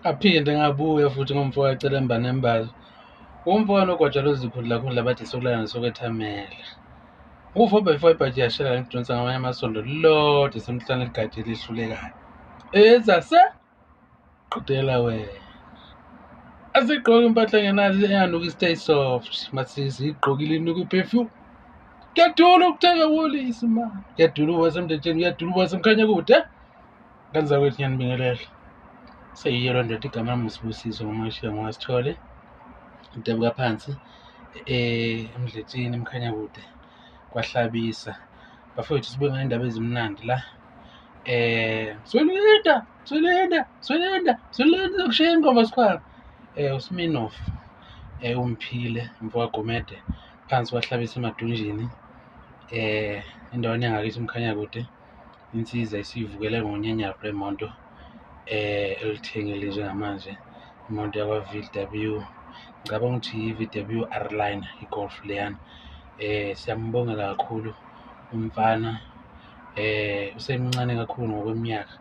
Aphinde ngabuya futhi ngomfo wacela embanembazo. Umfowabo ogwatshelwe izikhundlakhundla bathi sokulala nesokwethamela. Ufa before ibhaji yashela ngidonsa ngamanye amasondo lodwa semhlane ligadi lihlulekayo. Ezase qedela wena. Asigqoke impahla engenazi enganuki stay soft. Masisi igqokile inuka iperfume. Kuyadula ukuthenga wolisi man. Kuyadula wasemndetsheni, kuyadula wasemkhanya kude. Kanza kwethu ngiyanibingelela. Seyiyo loo ndoda igama lami uSibusiso ngoMashiya ngowaSithole. Udabuka phansi emdletsheni emkhanya kude kwahlabisa. Bafowethu sibuye ngezindaba ezimnandi la. Zwelinda zokushiya ingoma sikhwama. uSminoff umphile umfowagomede phansi kwahlabisa emadunjini endaweni yangakithi emkhanya kude. Insizwa isivukele ngonyanyapho lemonto elithengile njengamanje imoto yakwa-VW. Ngicabanga ukuthi i-VW R-Line i-Golf leyana. Siyambongela kakhulu umfana usemncane kakhulu ngokweminyaka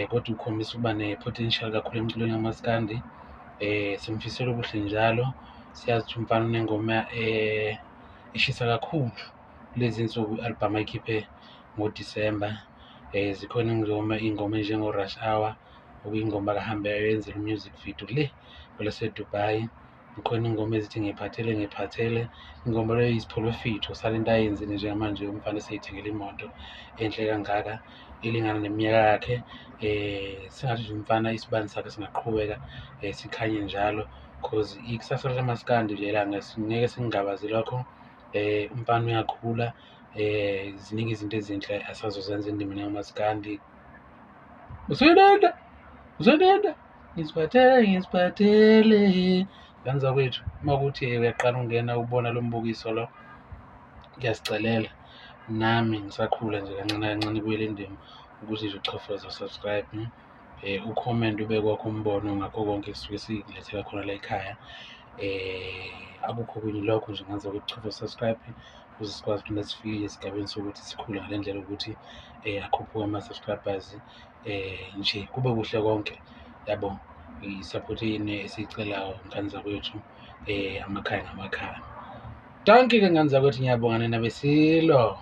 kodwa ukhombisa ukuba ne-potential kakhulu emculweni kamaskandi. Simfisela ubuhle njalo. Siyazi ukuthi umfana unengoma eshisa kakhulu kulezi nsuku i-album ayikhiphe ngoDisemba. Zikhona ingoma enjengo-Rush Hour okuyingoma akahambe ayenzela i-music video le kwelaseDubai. Kukhona ingoma ezithi ngiphathele ingoma leyo yisiphulofitho salento ayenzile njengamanje umfana eseyithengele imoto enhle kangaka elingana neminyaka yakhe. Singathi nje umfana isibani sakhe singaqhubeka sikhanye njalo cause ikusasa lamaskandi nje la ngeke singabazi lokho. Umfana uyakhula ziningi izinto ezinhle asazozenza endimeni kamaskandi. Uzwelenda ngisiphathele kanza kwethu uma kuthi uyaqala ungena ubona lo mbukiso lo ngiyasicelela nami ngisakhula nje kancane kancane kubuyela indima ukuthi nje uchofoze subscribe ucomment ubeke kwakho umbono ngakho konke esisuke sikulethela khona la ekhaya. Akukho okunye lokho nje ngenza ukuthi uchofoze subscribe ukuze sikwazi ukuthi sifike esigabeni sokuthi sikhule ngale ndlela ukuthi akhuphuke ama-subscribers nje kube kuhle konke yabo. I-support yini esiyicelayo ngane zakwethu amakhaya ngamakhaya. Danke-ke ngane zakwethu, ngiyabonga nina besilo.